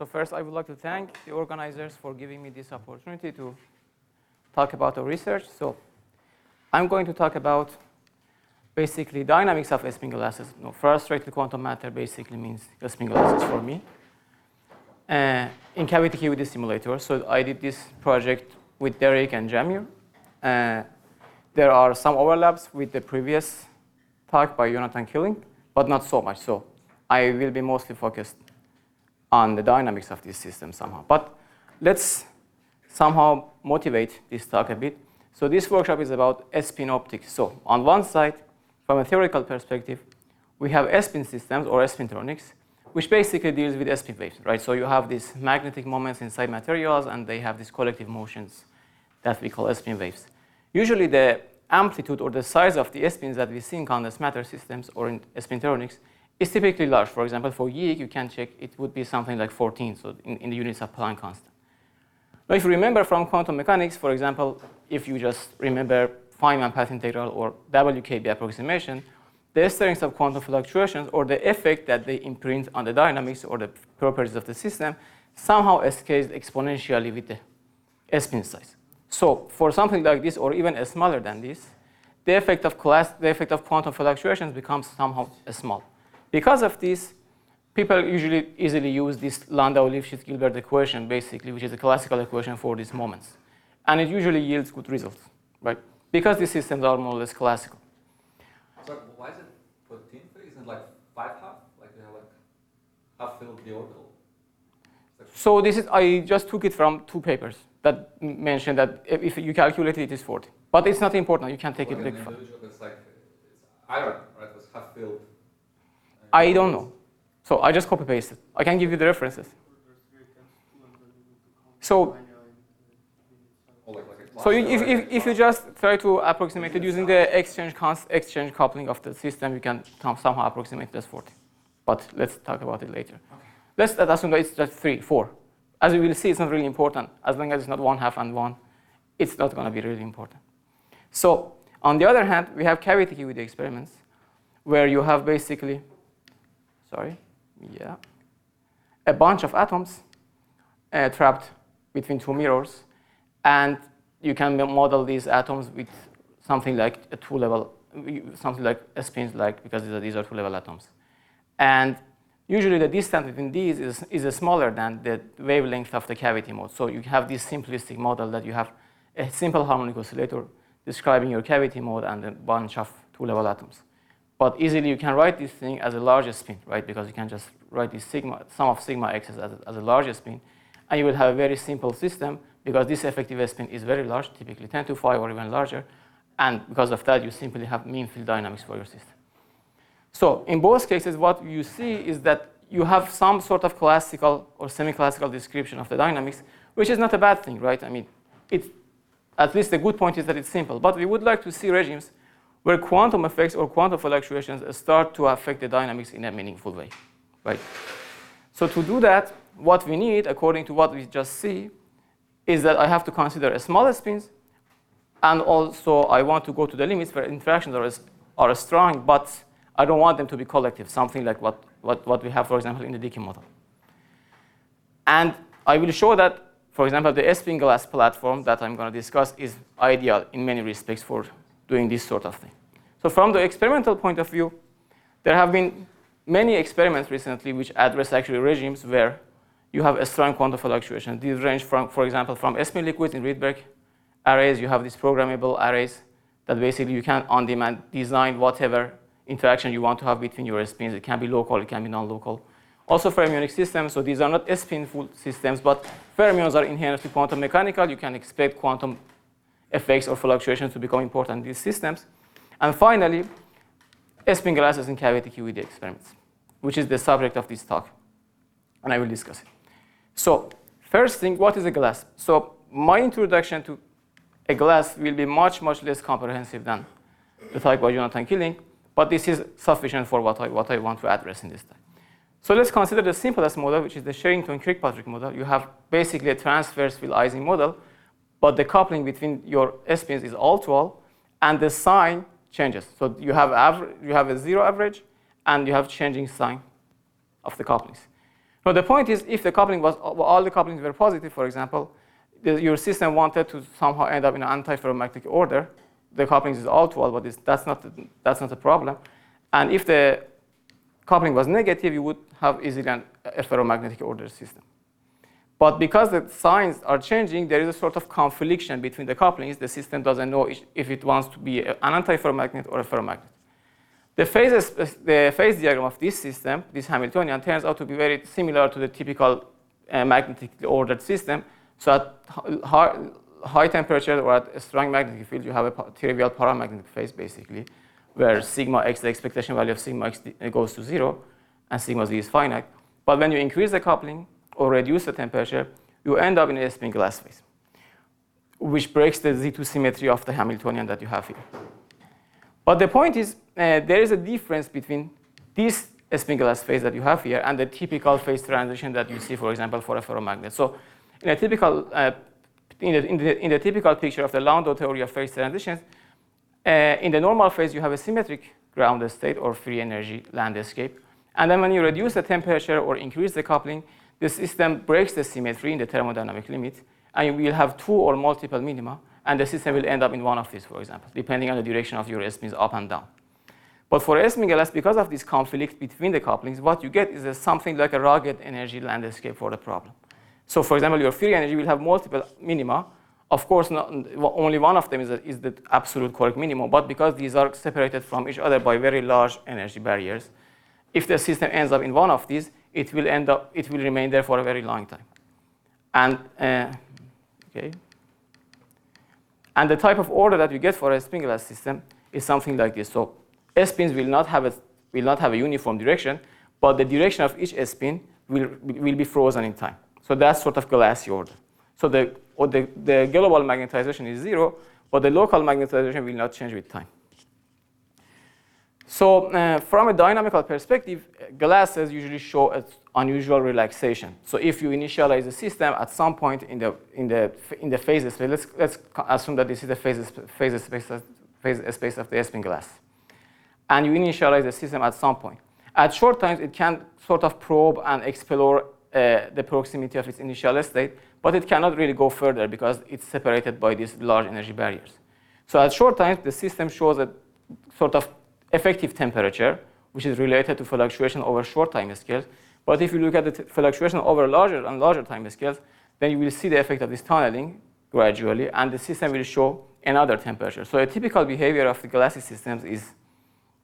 So first, I would like to thank the organizers for giving me this opportunity to talk about the research. So I'm going to talk about basically dynamics of spin glasses. No, frustrated quantum matter basically means spin glasses for me. In cavity QED simulator. So I did this project with Derek and Jamir. There are some overlaps with the previous talk by Jonathan Killing, but not so much. So I will be mostly focused on the dynamics of this system somehow. But let's somehow motivate this talk a bit. So this workshop is about Spinoptics. So on one side, from a theoretical perspective, we have spin systems or spintronics, which basically deals with spin waves, right? So you have these magnetic moments inside materials, and they have these collective motions that we call spin waves. Usually the amplitude or the size of the spins that we see in condensed matter systems or in spintronics is typically large. For example, for YIG, you can check it would be something like 14, so in the units of Planck constant. Now, if you remember from quantum mechanics, for example, if you just remember Feynman path integral or WKB approximation, the strength of quantum fluctuations or the effect that they imprint on the dynamics or the properties of the system somehow scales exponentially with the spin size. So for something like this, or even smaller than this, the effect of quantum fluctuations becomes somehow small. Because of this, people usually easily use this Landau-Lifshitz-Gilbert equation, basically, which is a classical equation for these moments. And it usually yields good results, right? Because these systems are more or less classical. So why is it 14 phase? Isn't it like 5 half? Like you have like half filled the orbital? So this is, I just took it from 2 papers that mention that if you calculate it, it is 40. But it's not important. You can take it like 5. It's like it's iron, right? It was half filled. I don't know. So I just copy pasted. I can give you the references. So if you just try to approximate it using the exchange coupling of the system, you can somehow approximate it as 40. But let's talk about it later. Okay. Let's assume that it's just 3, 4. As you will see, it's not really important. As long as it's not 1/2 and 1, it's not going to be really important. So on the other hand, we have cavity QED experiments where you have basically, a bunch of atoms trapped between 2 mirrors, and you can model these atoms with something like a 2-level, something like a spins, like because these are 2-level atoms. And usually the distance between these is smaller than the wavelength of the cavity mode. So you have this simplistic model that you have a simple harmonic oscillator describing your cavity mode and a bunch of 2-level atoms. But easily you can write this thing as a larger spin, right? Because you can just write this sum of sigma x's as a larger spin, and you will have a very simple system because this effective spin is very large, typically 10 to 5 or even larger, and because of that, you simply have mean field dynamics for your system. So in both cases, what you see is that you have some sort of classical or semi-classical description of the dynamics, which is not a bad thing, right? I mean, at least the good point is that it's simple, but we would like to see regimes where quantum effects or quantum fluctuations start to affect the dynamics in a meaningful way, right? So to do that, what we need, according to what we just see, is that I have to consider smaller spins, and also I want to go to the limits where interactions are strong, but I don't want them to be collective, something like what we have, for example, in the Dickey model. And I will show that, for example, the spin glass platform that I'm going to discuss is ideal in many respects for doing this sort of thing. So from the experimental point of view, there have been many experiments recently which address actually regimes where you have a strong quantum fluctuation. These range from, for example, from spin liquids in Rydberg arrays. You have these programmable arrays that basically you can on demand design whatever interaction you want to have between your spins. It can be local, it can be non-local. Also fermionic systems, so these are not spinful systems, but fermions are inherently quantum mechanical. You can expect quantum effects or fluctuations to become important in these systems. And finally, spin glasses in cavity QED experiments, which is the subject of this talk, and I will discuss it. So first thing, what is a glass? So my introduction to a glass will be much, much less comprehensive than the talk by Jonathan Killing, but this is sufficient for what I want to address in this talk. So let's consider the simplest model, which is the Sherrington-Kirkpatrick model. You have basically a transverse field Ising model, but the coupling between your spins is all-to-all, and the sign changes. So you have a zero average, and you have changing sign of the couplings. Now, the point is, if the coupling was, all the couplings were positive, for example, your system wanted to somehow end up in an antiferromagnetic order. The couplings is all 12, but that's not a problem. And if the coupling was negative, you would have easily a ferromagnetic order system. But because the signs are changing, there is a sort of confliction between the couplings. The system doesn't know if it wants to be an antiferromagnet or a ferromagnet. The phase diagram of this system, this Hamiltonian, turns out to be very similar to the typical magnetically ordered system. So at high temperature or at a strong magnetic field, you have a trivial paramagnetic phase, basically, where sigma x, the expectation value of sigma x goes to 0, and sigma z is finite. But when you increase the coupling or reduce the temperature, you end up in a spin glass phase, which breaks the Z2 symmetry of the Hamiltonian that you have here. But the point is, there is a difference between this spin glass phase that you have here and the typical phase transition that you see, for example, for a ferromagnet. So in a typical, in the typical picture of the Landau theory of phase transitions, in the normal phase, you have a symmetric ground state or free energy landscape. And then when you reduce the temperature or increase the coupling, the system breaks the symmetry in the thermodynamic limit, and you will have 2 or multiple minima, and the system will end up in one of these, for example, depending on the direction of your spins up and down. But for S-spin glass, because of this conflict between the couplings, what you get is something like a rugged energy landscape for the problem. So for example, your free energy will have multiple minima. Of course, only one of them is the absolute correct minimum, but because these are separated from each other by very large energy barriers, if the system ends up in one of these, it will remain there for a very long time. And okay. And the type of order that you get for a spin glass system is something like this. So S-spins will not have a uniform direction, but the direction of each S-spin will be frozen in time. So that's sort of glassy order. So the global magnetization is 0, but the local magnetization will not change with time. So from a dynamical perspective, glasses usually show an unusual relaxation. So if you initialize the system at some point in the phase space, let's assume that this is the phase space of the S-spin glass, and you initialize the system at some point. At short times, it can sort of probe and explore the proximity of its initial state, but it cannot really go further because it's separated by these large energy barriers. So at short times, the system shows a sort of effective temperature, which is related to fluctuation over short time scales. But if you look at the fluctuation over larger and larger time scales, then you will see the effect of this tunneling gradually, and the system will show another temperature. So a typical behavior of the glassy systems is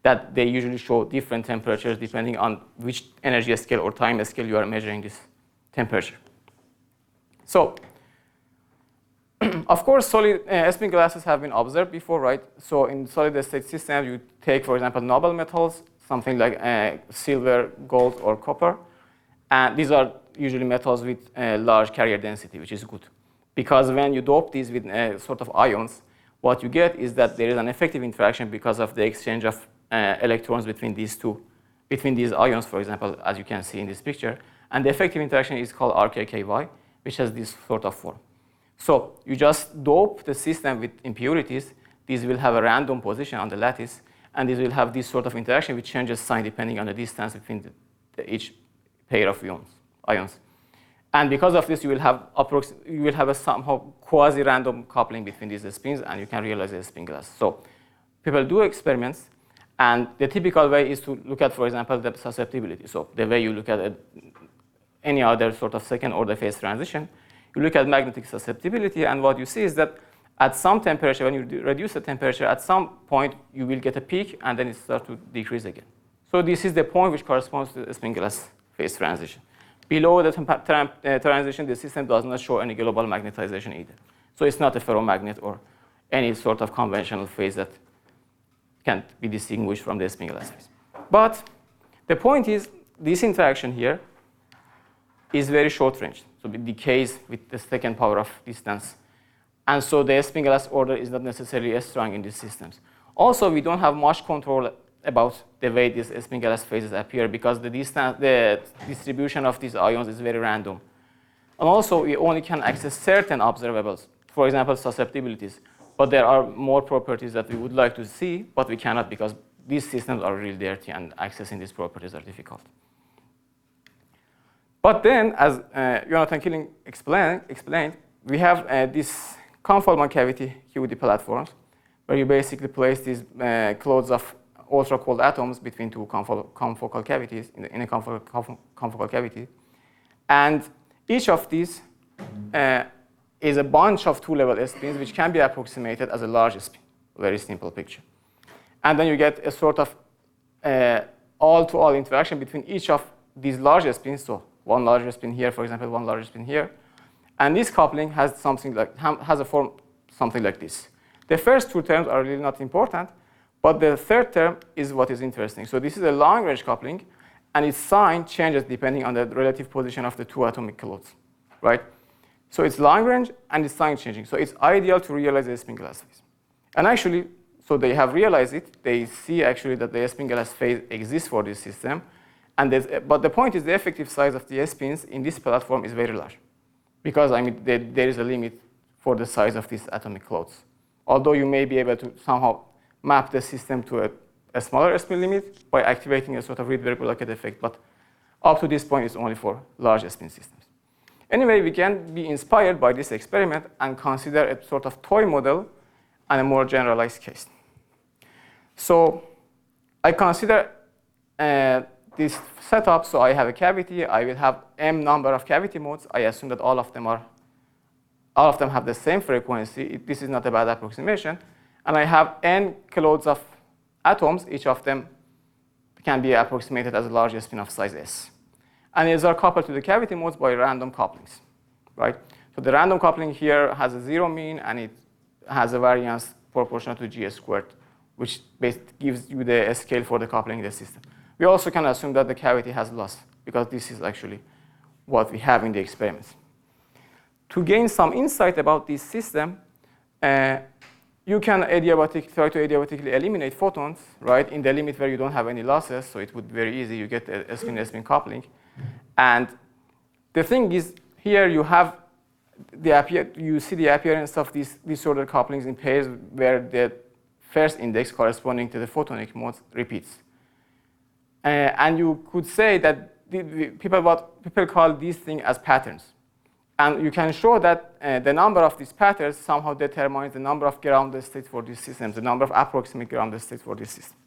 that they usually show different temperatures depending on which energy scale or time scale you are measuring this temperature. So, of course, solid S-spin glasses have been observed before, right? So in solid state systems, you take, for example, noble metals, something like silver, gold, or copper. And these are usually metals with large carrier density, which is good. Because when you dope these with sort of ions, what you get is that there is an effective interaction because of the exchange of electrons between these ions, for example, as you can see in this picture. And the effective interaction is called RKKY, which has this sort of form. So you just dope the system with impurities. These will have a random position on the lattice, and these will have this sort of interaction which changes sign depending on the distance between each pair of ions. And because of this, you will have a somehow quasi-random coupling between these spins, and you can realize a spin glass. So people do experiments, and the typical way is to look at, for example, the susceptibility. So the way you look at any other sort of second-order phase transition, you look at magnetic susceptibility, and what you see is that at some temperature, when you reduce the temperature, at some point you will get a peak, and then it starts to decrease again. So this is the point which corresponds to the spin glass phase transition. Below the transition, the system does not show any global magnetization either. So it's not a ferromagnet or any sort of conventional phase that can't be distinguished from the spin glass phase. But the point is, this interaction here is very short range. So it decays with the second power of distance. And so the spin glass order is not necessarily as strong in these systems. Also, we don't have much control about the way these spin glass phases appear because the distribution of these ions is very random. And also, we only can access certain observables, for example, susceptibilities. But there are more properties that we would like to see, but we cannot because these systems are really dirty and accessing these properties are difficult. But then, as Jonathan Killing explained, we have this conformal cavity QED platforms, where you basically place these clouds of ultra-cold atoms between two confocal cavities, in a confocal cavity. And each of these is a bunch of two-level spins, which can be approximated as a large spin. Very simple picture. And then you get a sort of all-to-all interaction between each of these large spins. So one larger spin here, for example, one larger spin here. And this coupling has a form something like this. The first two terms are really not important, but the third term is what is interesting. So this is a long-range coupling, and its sign changes depending on the relative position of the two atomic clouds, right? So it's long-range, and its sign changing. So it's ideal to realize the spin glass phase. And actually, so they have realized it. They see actually that the spin glass phase exists for this system. But the point is the effective size of the spins in this platform is very large, because there is a limit for the size of these atomic clouds. Although you may be able to somehow map the system to a smaller spin limit by activating a sort of Rydberg blockade effect, but up to this point, it's only for large spin systems. Anyway, we can be inspired by this experiment and consider a sort of toy model and a more generalized case. So I consider this setup. So I have a cavity. I will have m number of cavity modes. I assume that all of them have the same frequency. This is not a bad approximation. And I have n clouds of atoms. Each of them can be approximated as a large spin of size s. And these are coupled to the cavity modes by random couplings, right? So the random coupling here has a zero mean, and it has a variance proportional to g squared, which gives you the scale for the coupling in the system. We also can assume that the cavity has loss, because this is actually what we have in the experiments. To gain some insight about this system, you can try to adiabatically eliminate photons, right, in the limit where you don't have any losses. So it would be very easy. You get a spin-spin coupling. And the thing is, here you have you see the appearance of these disordered couplings in pairs where the first index corresponding to the photonic modes repeats. And you could say that people call these things as patterns. And you can show that the number of these patterns somehow determines the number of grounded states for these systems, the number of approximate grounded states for this system.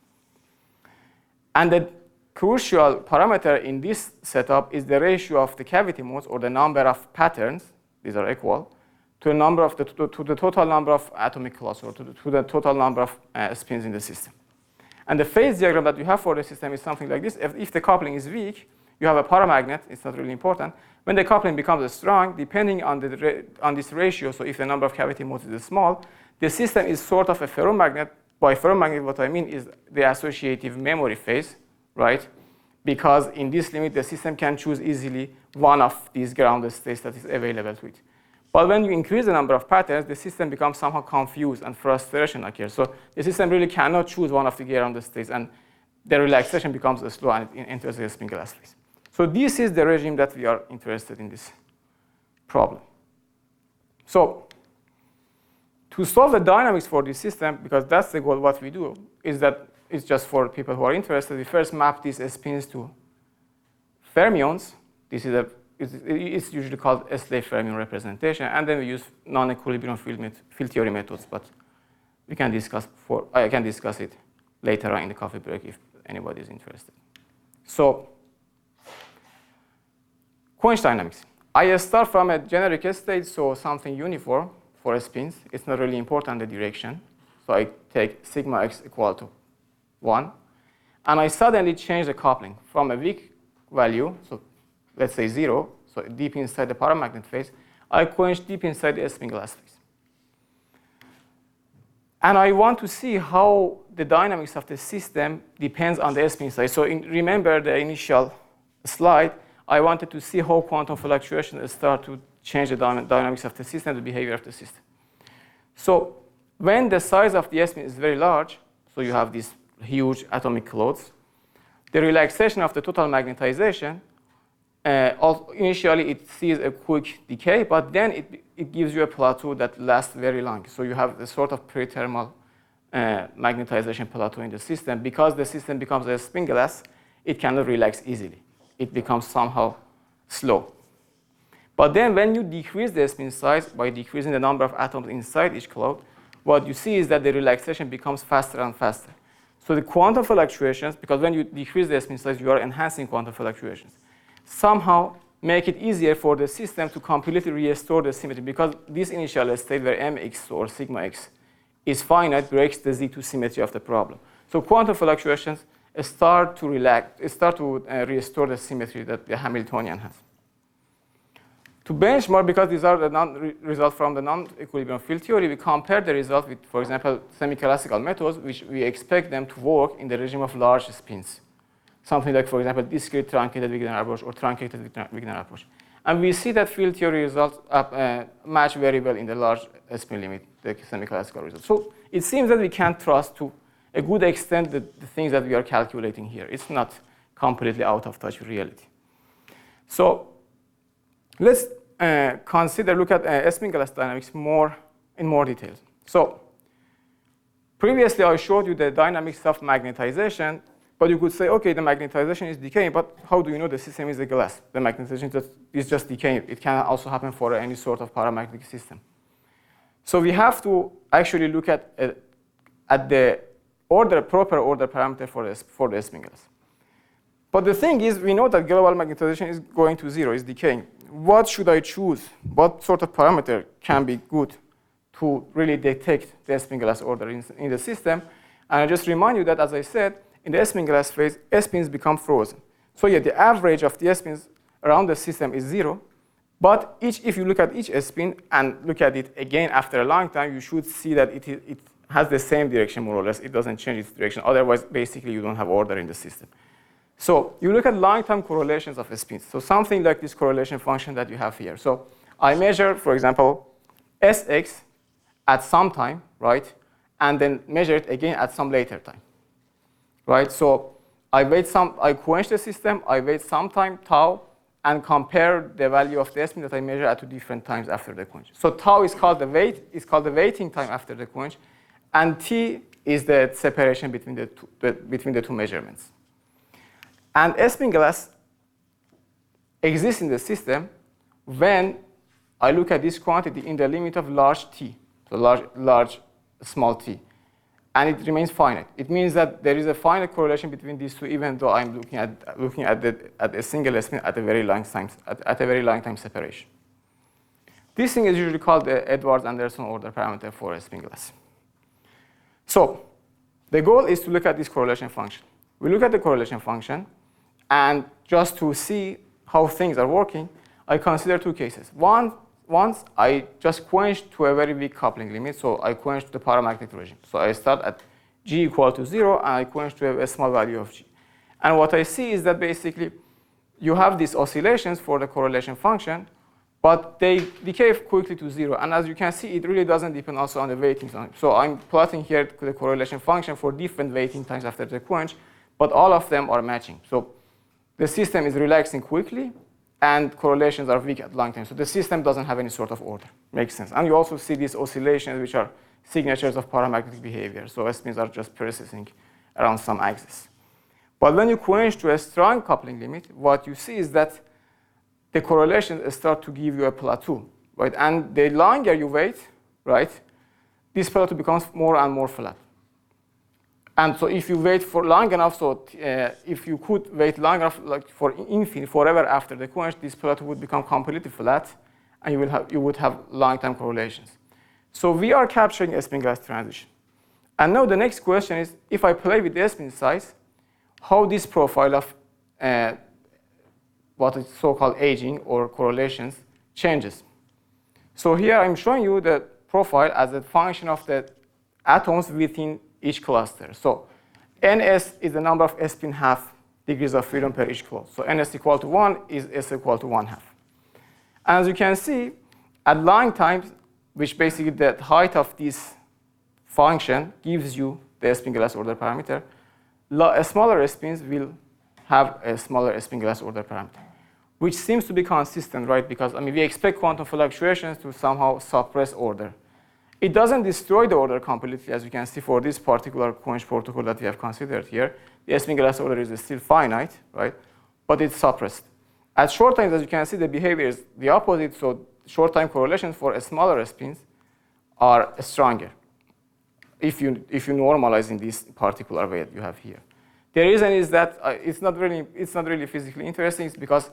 And the crucial parameter in this setup is the ratio of the cavity modes, or the number of patterns, these are equal, to the total number of atomic clouds, or to the total number of spins in the system. And the phase diagram that you have for the system is something like this. If the coupling is weak, you have a paramagnet. It's not really important. When the coupling becomes strong, depending on this ratio, so if the number of cavity modes is small, the system is sort of a ferromagnet. By ferromagnet, what I mean is the associative memory phase, right? Because in this limit, the system can choose easily one of these grounded states that is available to it. But when you increase the number of patterns, the system becomes somehow confused and frustration occurs. So the system really cannot choose one of the grounded states, and the relaxation becomes slow and it enters the spin glass phase. So this is the regime that we are interested in this problem. So to solve the dynamics for this system, because that's the goal, what we do is that it's just for people who are interested, we first map these spins to fermions. This is it's usually called a slave fermion representation, and then we use non-equilibrium field theory methods, but I can discuss it later on in the coffee break if anybody is interested. So quench dynamics. I start from a generic state, so something uniform for spins. It's not really important the direction. So I take sigma x equal to 1, and I suddenly change the coupling from a weak value, so let's say 0, so deep inside the paramagnet phase, I quench deep inside the spin glass phase. And I want to see how the dynamics of the system depends on the spin size. So remember the initial slide, I wanted to see how quantum fluctuations start to change the dynamics of the system, the behavior of the system. So when the size of the spin is very large, so you have these huge atomic clouds, the relaxation of the total magnetization, initially it sees a quick decay, but then it gives you a plateau that lasts very long. So you have a sort of pre-thermal magnetization plateau in the system. Because the system becomes a spin glass, it cannot relax easily. It becomes somehow slow. But then when you decrease the spin size by decreasing the number of atoms inside each cloud, what you see is that the relaxation becomes faster and faster. So the quantum fluctuations, because when you decrease the spin size, you are enhancing quantum fluctuations, somehow make it easier for the system to completely restore the symmetry, because this initial state where mx or sigma x is finite breaks the Z2 symmetry of the problem. So quantum fluctuations start to restore the symmetry that the Hamiltonian has. To benchmark, because these are the results from the non-equilibrium field theory, we compare the result with, for example, semi-classical methods, which we expect them to work in the regime of large spins. Something like, for example, discrete truncated Wigner approach or truncated Wigner approach. And we see that field theory results match very well in the large spin limit, the semi-classical results. So it seems that we can trust to a good extent the things that we are calculating here. It's not completely out of touch with reality. So let's look at spin glass dynamics in more detail. So previously I showed you the dynamics of magnetization, but you could say, okay, the magnetization is decaying, but how do you know the system is a glass? The magnetization is just decaying. It can also happen for any sort of paramagnetic system. So we have to actually look at the proper order parameter for the spin glass. But the thing is, we know that global magnetization is going to zero, is decaying. What should I choose? What sort of parameter can be good to really detect the spin glass order in the system? And I just remind you that, as I said, in the spin glass phase, spins become frozen. So yeah, the average of the spins around the system is zero. But if you look at each spin and look at it again after a long time, you should see that it has the same direction, more or less. It doesn't change its direction. Otherwise, basically, you don't have order in the system. So you look at long-term correlations of spins. So something like this correlation function that you have here. So I measure, for example, Sx at some time, right? And then measure it again at some later time, right? So I quench the system, I wait some time, tau, and compare the value of the spin that I measure at 2 different times after the quench. So tau is called the waiting time after the quench, and t is the separation between the two measurements. And spin glass exists in the system when I look at this quantity in the limit of large t, so large small t, and it remains finite. It means that there is a finite correlation between these two, even though I'm looking at a single spin at a very long time separation. This thing is usually called the Edwards-Anderson order parameter for a spin glass. So the goal is to look at this correlation function. We look at the correlation function, and just to see how things are working, I consider 2 cases. Once I just quench to a very weak coupling limit, so I quench to the paramagnetic regime. So I start at G equal to 0, and I quench to a small value of G. And what I see is that basically you have these oscillations for the correlation function, but they decay quickly to 0. And as you can see, it really doesn't depend also on the waiting time. So I'm plotting here the correlation function for different waiting times after the quench, but all of them are matching. So the system is relaxing quickly, and correlations are weak at long time. So the system doesn't have any sort of order. Makes sense. And you also see these oscillations, which are signatures of paramagnetic behavior. So spins are just persisting around some axis. But when you quench to a strong coupling limit, what you see is that the correlations start to give you a plateau, right? And the longer you wait, right, this plateau becomes more and more flat. And so if you wait for long enough, if you could wait long enough, like for infinite, forever after the quench, this plateau would become completely flat, and you would have long-term correlations. So we are capturing a spin glass transition. And now the next question is, if I play with the spin size, how this profile of what is so-called aging or correlations changes. So here I'm showing you the profile as a function of the atoms within each cluster. So ns is the number of spin half degrees of freedom per each close. So ns equal to 1 is s equal to 1/2. As you can see, at long times, which basically the height of this function gives you the spin glass order parameter, smaller spins will have a smaller spin glass order parameter, which seems to be consistent, right? Because we expect quantum fluctuations to somehow suppress order. It doesn't destroy the order completely, as you can see for this particular quench protocol that we have considered here. The spin glass order is still finite, right? But it's suppressed. At short times, as you can see, the behavior is the opposite. So short time correlations for smaller spins are stronger if you normalize in this particular way that you have here. The reason is that it's not really physically interesting. It's because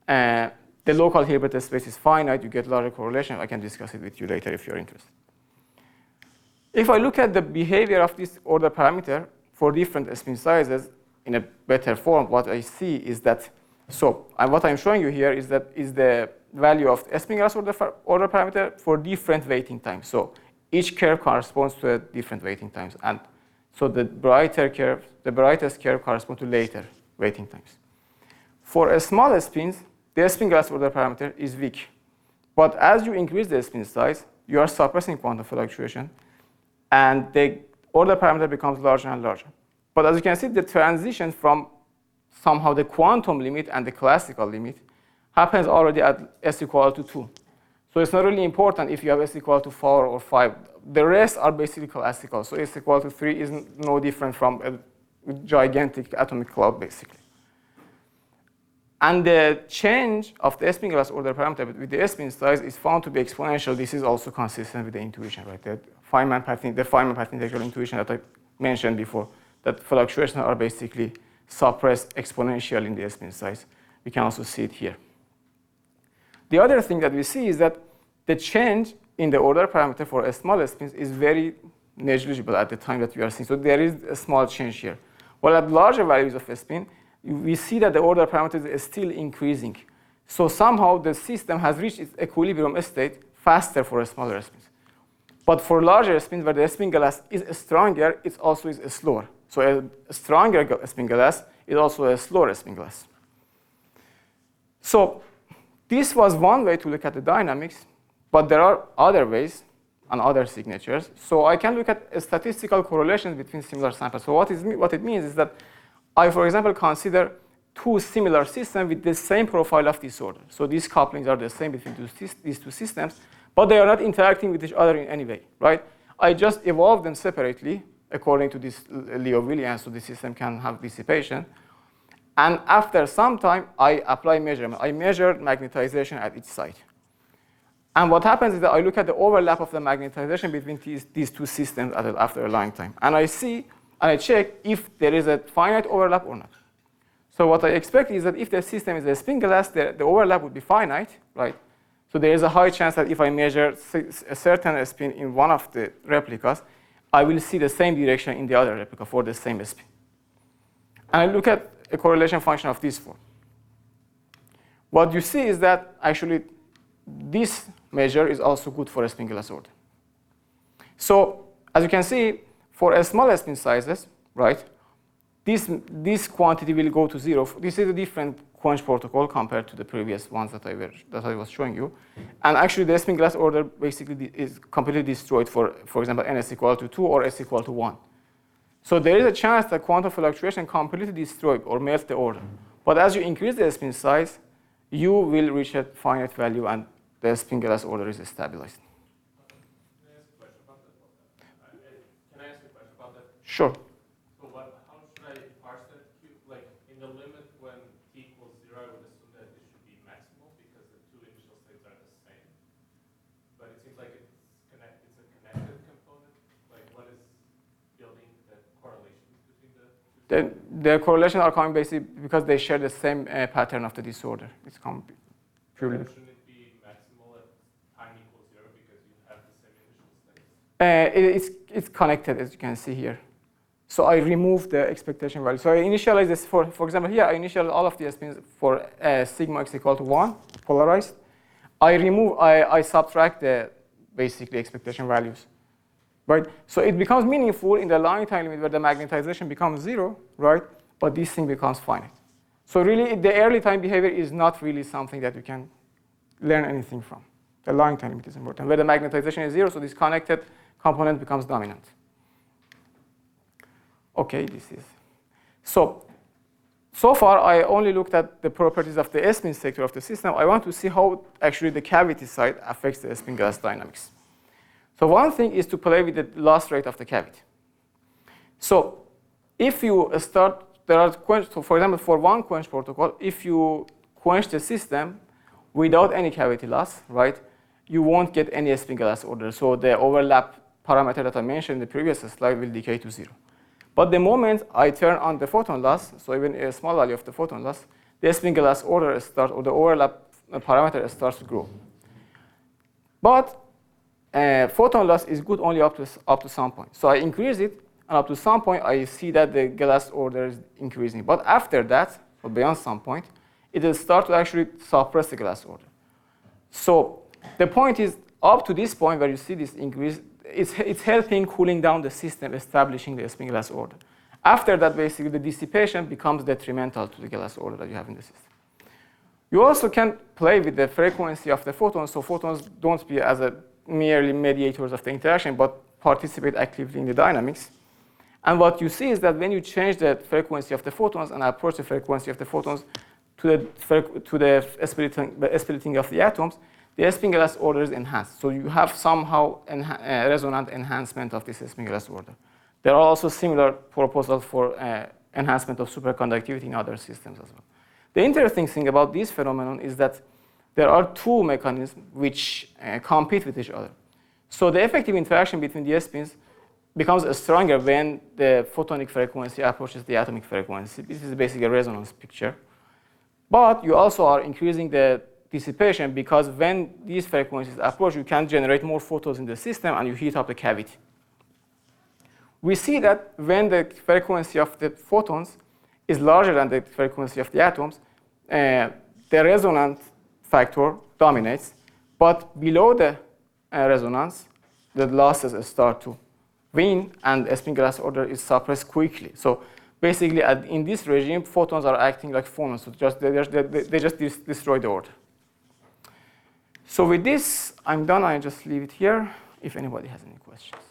the local Hilbert space is finite. You get larger correlation. I can discuss it with you later if you're interested. If I look at the behavior of this order parameter for different spin sizes in a better form, what I see is that, what I'm showing you here is the value of the spin glass order parameter for different waiting times. So each curve corresponds to a different waiting times. And so the brightest curve corresponds to later waiting times. For a smaller spins, the spin glass order parameter is weak. But as you increase the spin size, you are suppressing quantum fluctuation, and the order parameter becomes larger and larger. But as you can see, the transition from somehow the quantum limit and the classical limit happens already at s equal to 2. So it's not really important if you have s equal to 4 or 5. The rest are basically classical. So s equal to 3 is no different from a gigantic atomic cloud, basically. And the change of the spin glass order parameter with the spin size is found to be exponential. This is also consistent with the intuition, right? The Feynman path integral intuition that I mentioned before, that fluctuations are basically suppressed exponentially in the spin size. We can also see it here. The other thing that we see is that the change in the order parameter for a smaller spins is very negligible at the time that we are seeing. So there is a small change here. While at larger values of a spin, we see that the order parameter is still increasing. So somehow the system has reached its equilibrium state faster for a smaller spins. But for larger spins, where the spin glass is stronger, it also is slower. So a stronger spin glass is also a slower spin glass. So this was one way to look at the dynamics, but there are other ways and other signatures. So I can look at statistical correlations between similar samples. So what it means is that I, for example, consider two similar systems with the same profile of disorder. So these couplings are the same between these two systems, but they are not interacting with each other in any way, right? I just evolve them separately according to this Liouville, so the system can have dissipation. And after some time, I apply measurement. I measure magnetization at each site. And what happens is that I look at the overlap of the magnetization between these two systems after a long time. And I see, and I check if there is a finite overlap or not. So what I expect is that if the system is a spin glass, the overlap would be finite, right? So there is a high chance that if I measure a certain spin in one of the replicas, I will see the same direction in the other replica for the same spin. And I look at a correlation function of this form. What you see is that actually this measure is also good for a spin glass order. So as you can see, for a smaller spin sizes, right, this quantity will go to 0. This is a different quench protocol compared to the previous ones that I was showing you. And actually, the spin glass order basically is completely destroyed for example, ns equal to 2 or s equal to 1. So there is a chance that quantum fluctuation completely destroy or melt the order. But as you increase the spin size, you will reach a finite value, and the spin glass order is stabilized. Can I ask a question about that? Sure. So how should I parse that? Like in the limit when t equals 0, I would assume that it should be maximal because the two initial states are the same. But it seems like it's a connected component. Like what is building the correlations between the two? The correlations are coming basically because they share the same pattern of the disorder. It's purely. Shouldn't it be maximal at time equals 0 because you have the same initial states? It's connected, as you can see here. So I remove the expectation value. So I initialize this for example, here I initialize all of the spins for sigma x equal to 1, polarized. I subtract the basically expectation values, right? So it becomes meaningful in the line time limit where the magnetization becomes 0, right? But this thing becomes finite. So really, the early time behavior is not really something that you can learn anything from. The line time limit is important. Where the magnetization is 0, so this connected component becomes dominant. Okay, this is. So far, I only looked at the properties of the spin sector of the system. I want to see how actually the cavity side affects the spin glass dynamics. So one thing is to play with the loss rate of the cavity. So if you start, there are quench, so for example, for one quench protocol, if you quench the system without any cavity loss, right, you won't get any spin glass order. So the overlap parameter that I mentioned in the previous slide will decay to 0. But the moment I turn on the photon loss, so even a small value of the photon loss, the spin glass order starts, or the overlap parameter starts to grow. But photon loss is good only up to some point. So I increase it, and up to some point, I see that the glass order is increasing. But after that, or beyond some point, it will start to actually suppress the glass order. So the point is, up to this point where you see this increase, it's helping cooling down the system, establishing the spin glass order. After that, basically, the dissipation becomes detrimental to the glass order that you have in the system. You also can play with the frequency of the photons, so photons don't be as merely mediators of the interaction, but participate actively in the dynamics. And what you see is that when you change the frequency of the photons and approach the frequency of the photons to the splitting of the atoms, the spin glass order is enhanced. So you have somehow resonant enhancement of this spin glass order. There are also similar proposals for enhancement of superconductivity in other systems as well. The interesting thing about this phenomenon is that there are two mechanisms which compete with each other. So the effective interaction between the spins becomes stronger when the photonic frequency approaches the atomic frequency. This is basically a resonance picture. But you also are increasing the dissipation because when these frequencies approach, you can generate more photons in the system and you heat up the cavity. We see that when the frequency of the photons is larger than the frequency of the atoms, the resonant factor dominates. But below the resonance, the losses start to win, and the spin glass order is suppressed quickly. So basically, in this regime, photons are acting like phonons. So they just destroy the order. So with this, I'm done. I just leave it here if anybody has any questions.